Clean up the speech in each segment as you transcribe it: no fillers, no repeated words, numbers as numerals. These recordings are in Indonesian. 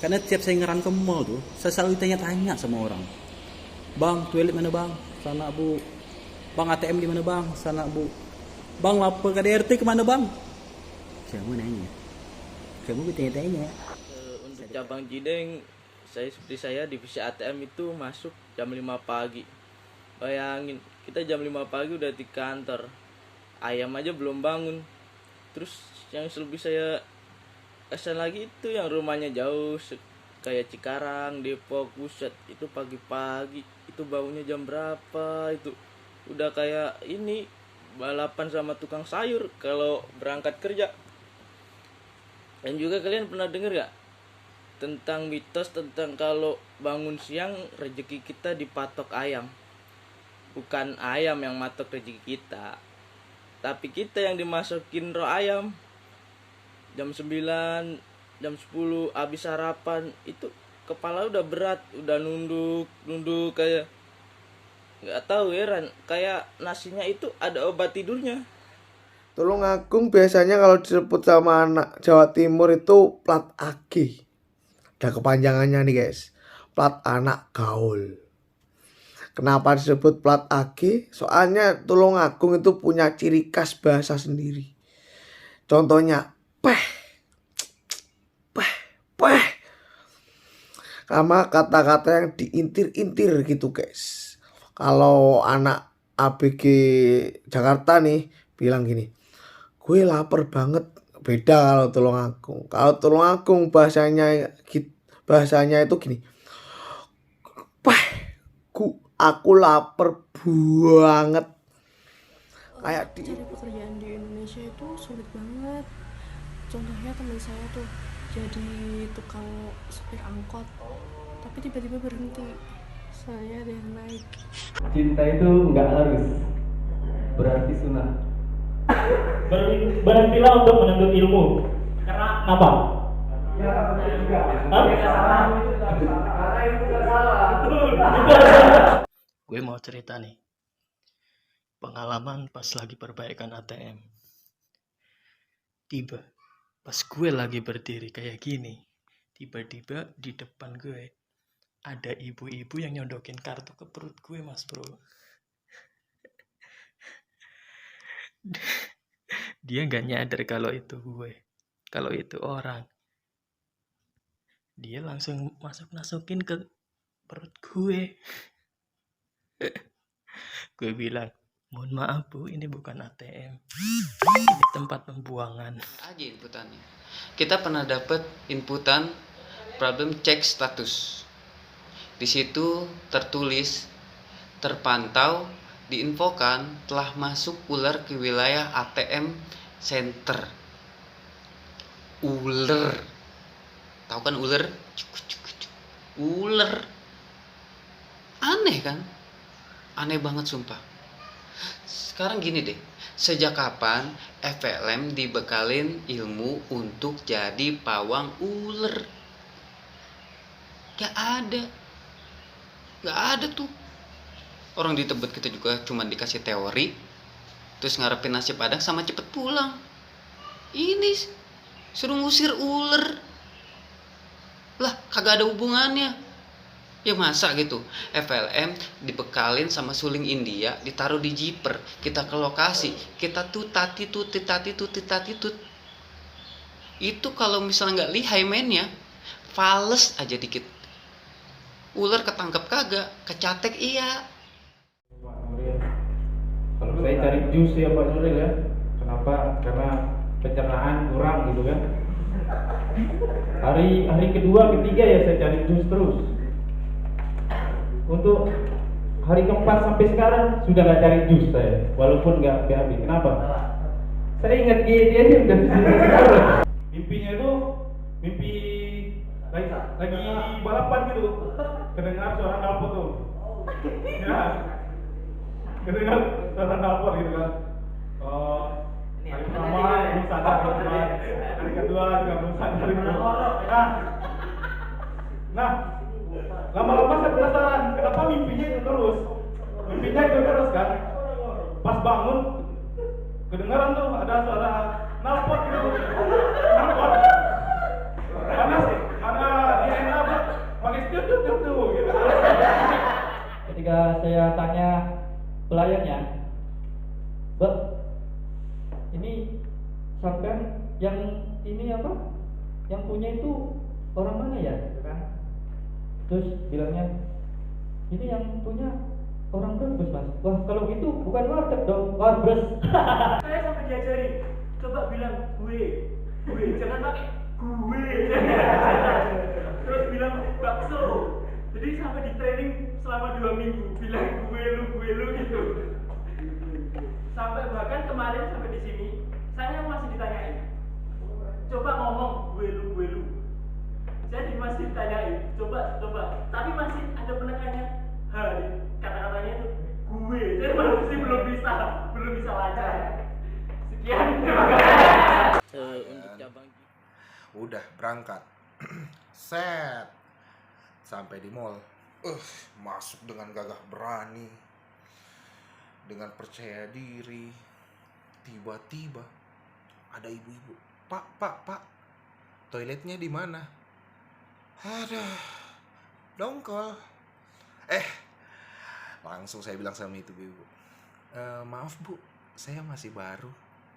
Karena tiap saya ngeran ke mall tuh, saya selalu tanya-tanya sama orang. Bang, toilet mana bang? Sana bu. Bang, ATM di mana bang? Sana bu. Bang, lapor KDRT kemana bang? Saya mau nanya. Kamu bertanya-tanya. Untuk cabang Cideng, seperti saya divisi ATM itu masuk jam 5 pagi. Bayangin, kita jam 5 pagi udah di kantor. Ayam aja belum bangun. Terus yang lebih saya kesal lagi itu yang rumahnya jauh kayak Cikarang, Depok, buset, itu pagi-pagi itu baunya jam berapa itu udah kayak ini balapan sama tukang sayur kalau berangkat kerja. Dan juga kalian pernah dengar gak tentang mitos tentang kalau bangun siang rezeki kita dipatok ayam? Bukan ayam yang matok rezeki kita, tapi kita yang dimasukin roh ayam. Jam 9, jam 10 habis sarapan itu kepala udah berat, udah nunduk kayak nggak tahu heran, kayak nasinya itu ada obat tidurnya. Tulungagung biasanya kalau disebut sama anak Jawa Timur itu plat age. Ada kepanjangannya nih guys, plat anak gaul. Kenapa disebut plat age? Soalnya Tulungagung itu punya ciri khas bahasa sendiri. Contohnya peh, sama kata-kata yang diintir-intir gitu guys. Kalau anak ABG Jakarta nih bilang gini, gue lapar banget. Beda kalau Tulungagung. Kalau Tulungagung bahasanya itu gini, aku lapar banget. Kayak cari pekerjaan di Indonesia itu sulit banget. Contohnya teman saya tuh jadi tukang supir angkot, tapi tiba-tiba berhenti. Saya ada yang naik. Cinta itu nggak harus berarti sunnah. Berhentilah untuk menuntut ilmu. Karena apa? Ya, juga. Karena itu salah. Gue mau cerita nih. Pengalaman pas lagi perbaikan ATM. Pas gue lagi berdiri kayak gini, tiba-tiba di depan gue ada ibu-ibu yang nyondokin kartu ke perut gue, mas bro. Dia gak nyadar kalau itu gue, kalau itu orang. Dia langsung masukin ke perut gue. Gue bilang, mohon maaf bu, ini bukan ATM, ini tempat pembuangan. Aja inputannya. Kita pernah dapat inputan problem cek status. Di situ tertulis terpantau diinfokan telah masuk ular ke wilayah ATM center. Ular. Tahu kan ular? Ular. Aneh kan? Aneh banget sumpah. Sekarang gini deh, sejak kapan FLM dibekalin ilmu untuk jadi pawang ular? Gak ada tuh. Orang di Tebet kita juga cuma dikasih teori, terus ngarepin nasi padang sama cepet pulang. Ini suruh ngusir ular. Lah kagak ada hubungannya. Ya masa gitu, FLM dibekalin sama suling India, ditaruh di jiper, kita ke lokasi, kita tutati-tut. Itu kalau misalnya nggak lihai mainnya, fales aja dikit. Ular ketangkep kagak, kecatek iya. Pak Nuril, kalau saya cari jus ya Pak Nuril ya. Kenapa? Karena pencernaan kurang gitu kan. Hari kedua, ketiga ya saya cari jus terus. Untuk hari keempat sampai sekarang sudah gak cari jus saya, walaupun gak habis. Kenapa? Saya ingat dia sih udah mimpinya itu mimpi lagi balapan gitu, kedengar suara knalpot tuh. Ya, kedengar suara knalpot gitu kan. Hari pertama belum sadar, hari kedua juga belum sadar gitu. Nah, lama-lama saya penasaran kenapa mimpinya itu terus kan. Pas bangun kedengaran tuh ada suara knalpot gitu. Knalpot. Karena dia gitu. Ketika saya tanya pelayannya, Mbak, ini sampean yang ini apa? Yang punya itu orang mana ya? Gitu kan? Terus bilangnya, ini yang punya orang Brebes, Mas. Wah, kalau gitu bukan warteg dong, warbres. Saya sampai diajari, coba bilang gue, jangan pakai gue. Terus bilang bakso. Jadi sampai di training selama 2 minggu bilang gue lu gitu. Sampai bahkan kemarin sampai di sini saya masih ditanyain, coba ngomong gue lu. Saya masih ditanyain, coba, tapi masih ada penekannya. Kata-katanya itu gue. Saya masih belum bisa lancar. Sekian, terima kasih. Untuk cabang Udah berangkat. Set. Sampai di mall. Masuk dengan gagah berani. Dengan percaya diri. Tiba-tiba ada ibu-ibu. Pak. Toiletnya di mana? Aduh. Dongkol. Langsung saya bilang sama itu ibu. Maaf Bu, saya masih baru.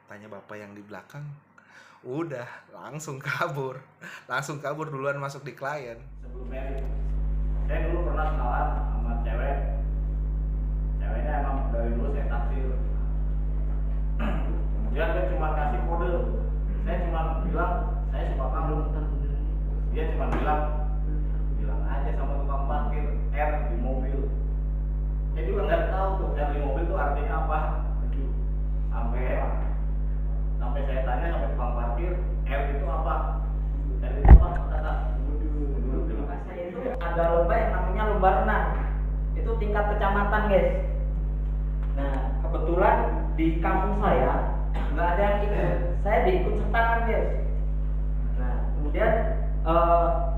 Tanya bapak yang di belakang. Udah, langsung kabur duluan masuk di klien. Sebelum married, saya dulu pernah kenalan sama ceweknya emang dari dulu saya taksir. Kemudian dia cuma kasih kode, saya cuma bilang saya suka kamu. Dia cuma bilang aja sama tukang parkir R di mobil. Saya juga nggak tahu tuh R di mobil itu artinya apa. Sampai saya tanya sampai tukang parkir, R itu apa? R itu apa? Kata itu ada lomba yang namanya lomba renang. Itu tingkat kecamatan, guys. Nah, kebetulan di kampung saya nggak ada yang ikut. Saya diikut sertakan, guys. Nah, kemudian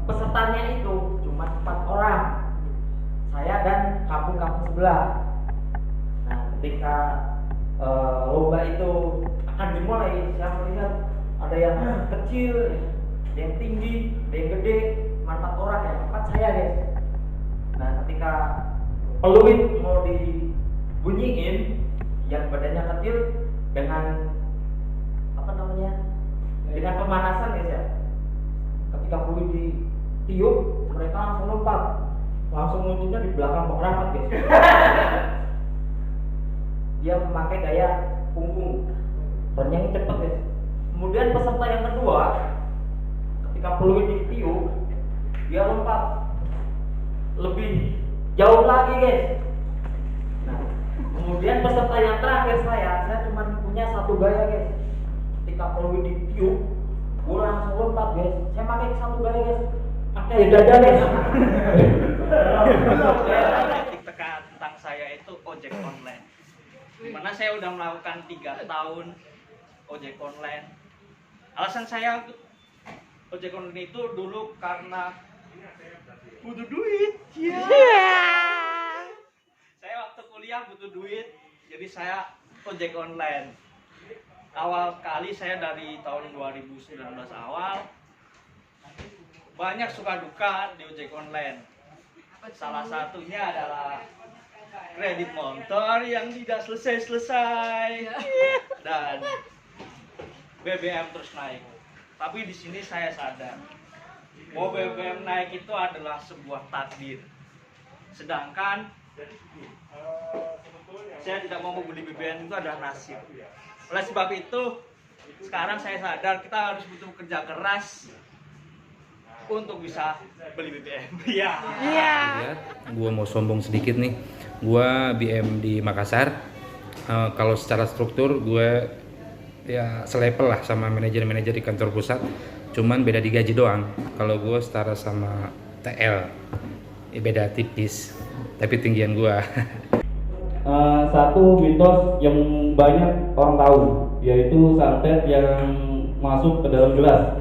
pesertanya itu cuma 4 orang. Saya dan kampung-kampung sebelah. Nah, ketika lomba itu akan dimulai, saya melihat ada yang kecil, yang tinggi, ada yang gede, 4 orang ya, 4 saya, guys. Nah, ketika peluit mau dibunyiin, yang badannya kecil dengan dengan pemanasan, guys ya. Ketika peluit ditiup, mereka langsung lompat, langsung munculnya di belakang pengramat, guys. Dia memakai gaya punggung, bernyanyi cepet, guys. Kemudian peserta yang kedua, ketika peluit ditiup, dia lompat lebih jauh lagi, guys. Nah, kemudian peserta yang terakhir saya cuma punya 1 gaya, guys. Ketika peluit ditiup, gue langsung lompat, guys. Saya pakai 1 gaya, guys. Pakai dada, guys. Tekan tentang saya itu ojek online. Dimana saya udah melakukan 3 tahun ojek online. Alasan saya ojek online itu dulu karena butuh duit. Saya waktu kuliah butuh duit, jadi saya ojek online. Awal kali saya dari tahun 2019 awal banyak suka duka di ojek online. Salah satunya adalah kredit motor yang tidak selesai dan BBM terus naik. Tapi di sini saya sadar bahwa BBM naik itu adalah sebuah takdir. Sedangkan saya tidak mau membeli BBM itu adalah nasib. Oleh sebab itu, sekarang saya sadar kita harus butuh kerja keras untuk bisa beli BBM. Iya. Gua mau sombong sedikit nih. Gua BM di Makassar. Kalau secara struktur gue ya selevel lah sama manajer-manajer di kantor pusat. Cuman beda di gaji doang. Kalau gue setara sama TL, ya beda tipis. Tapi tinggian gue. Satu mitos yang banyak orang tahu, yaitu santet yang masuk ke dalam gelas.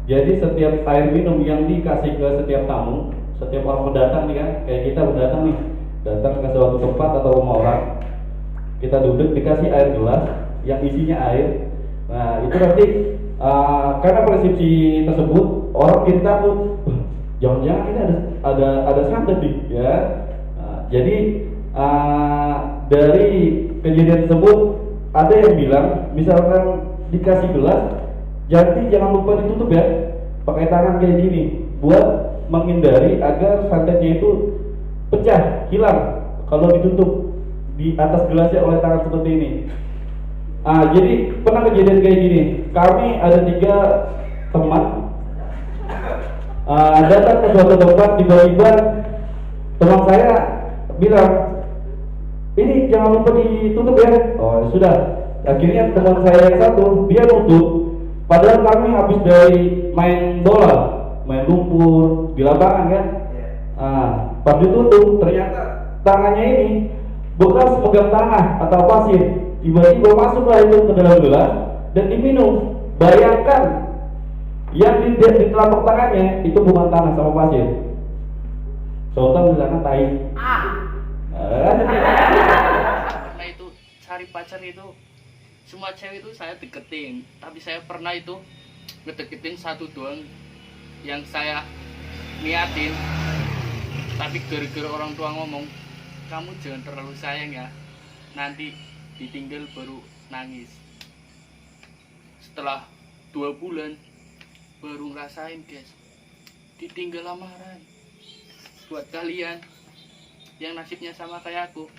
Jadi setiap air minum yang dikasih ke setiap tamu, setiap orang pendatang nih kan, kayak kita berdatang nih, datang ke suatu tempat atau rumah orang, kita duduk dikasih air gelas yang isinya air. Nah itu nanti karena persepsi tersebut orang kita takut, jangan-jangan ini ada santet nih ya. Jadi dari kejadian tersebut ada yang bilang misalkan dikasih gelas, jadi jangan lupa ditutup ya, pakai tangan kayak gini buat menghindari agar santetnya itu pecah, hilang kalau ditutup di atas gelasnya oleh tangan seperti ini. Jadi pernah kejadian kayak gini, kami ada 3 teman datang ke suatu tempat, tiba-tiba teman saya bilang, ini jangan lupa ditutup ya. Oh sudah, akhirnya teman saya yang satu dia nutup, padahal kami habis dari main bola, main lumpur di lapangan kan. Pas ditutup ternyata tangannya ini bekas pegang tanah atau pasir, tiba-tiba masuklah itu ke dalam gelas dan diminum. Bayangkan yang di telapak tangannya itu bukan tanah sama pasir. Sultan di sana tai. Karena itu cari pacar itu semua cewek itu saya deketin, tapi saya pernah itu ngedeketin satu doang yang saya niatin, tapi gara-gara orang tua ngomong, kamu jangan terlalu sayang ya, nanti ditinggal baru nangis. Setelah 2 bulan baru ngerasain guys, ditinggal lamaran. Buat kalian yang nasibnya sama kayak aku,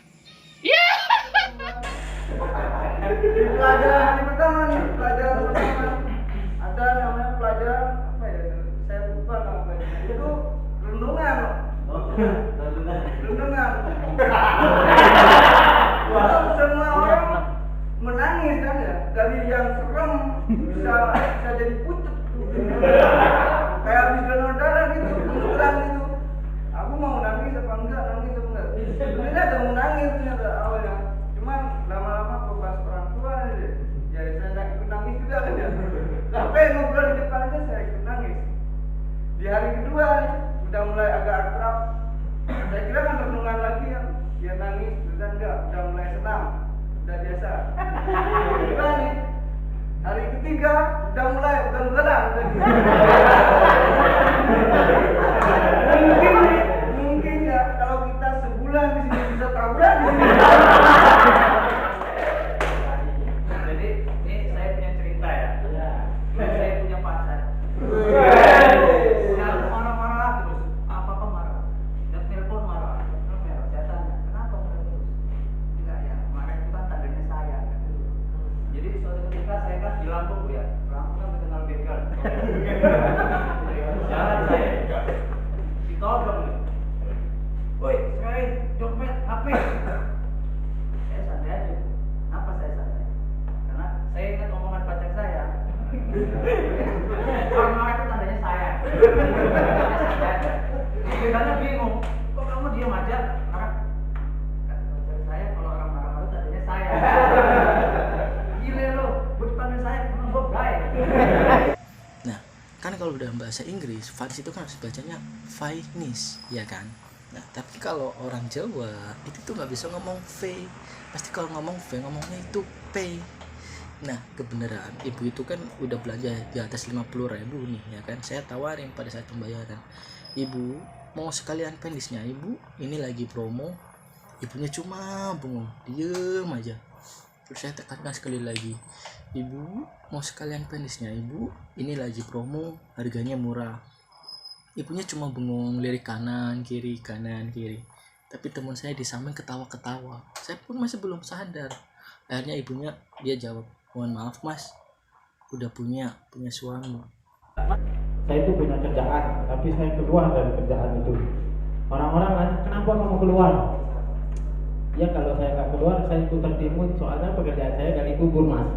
Pelajaran hari pertama nih, pelajaran pertama ada namanya pelajaran apa ya? Saya lupa namanya. Itu rendungan. Rendungan. Semua orang menangis kan ya, dari yang serem bisa jadi pucet. Kayak habis donor darah gitu, beneran gitu. Aku mau nangis apa enggak, nangis apa enggak. Sebenarnya ada mau nangis ternyata awalnya. Cuman lama-lama kok bahas orang tua aja. Ya saya ikut nangis juga kan ya. Sampai ngobrol di depan aja saya ikut nangis. Di hari kedua udah mulai agak akrab. Saya kira kan renungan lagi ya. Dia nangis, udah enggak, udah mulai senang. Udah biasa. Kedua nih. Hari ketiga udah mulai ugal-ugalan. Mungkin ya kalau kita sebulan di sini bisa taburan di sini. Jadi ini saya punya cerita ya. Saya punya pacar. Yang marah-marah terus, apa marah. Dan telepon marah. Saya tanya, kenapa marah terus? Enggak ya, marah itu kan tandanya sayang. Jadi suatu ketika saya kan di Lampung ya, Lampung kan terkenal begal. Jalan saya ditodong nih. Woi, sekarang dompet, HP. Saya santai aja. Kenapa saya santai? Karena saya ingat omongan pacar saya. Kalau marah itu tandanya sayang. Begalnya bingung. Kok kamu diam aja? Marah. Pacar saya kalau orang marah-marah itu tandanya sayang. Gila lo, gue dipanggil saya, emang gue baik. Nah, kan kalau dalam bahasa Inggris, vibes itu kan harus bacanya vibes, ya kan? Nah, tapi kalau orang Jawa itu tuh nggak bisa ngomong V, pasti kalau ngomong V ngomongnya itu P. Nah, kebenaran ibu itu kan udah belanja di atas 50.000 nih, ya kan? Saya tawarin pada saat pembayaran, ibu mau sekalian penisnya ibu, ini lagi promo. Ibunya cuma bengong, diem aja. Terus saya tekankan sekali lagi, ibu mau sekalian penisnya ibu, ini lagi promo, harganya murah. Ibunya cuma bengong, lirik kanan kiri. Tapi teman saya di samping ketawa-ketawa. Saya pun masih belum sadar. Akhirnya ibunya dia jawab, mohon maaf mas, udah punya suami. Saya itu punya kerjaan, tapi saya keluar dari kerjaan itu. Orang-orang nanya, kenapa kamu keluar? Ya kalau saya nggak keluar, saya ikut tertimbun, soalnya pekerjaan saya gali kubur mas.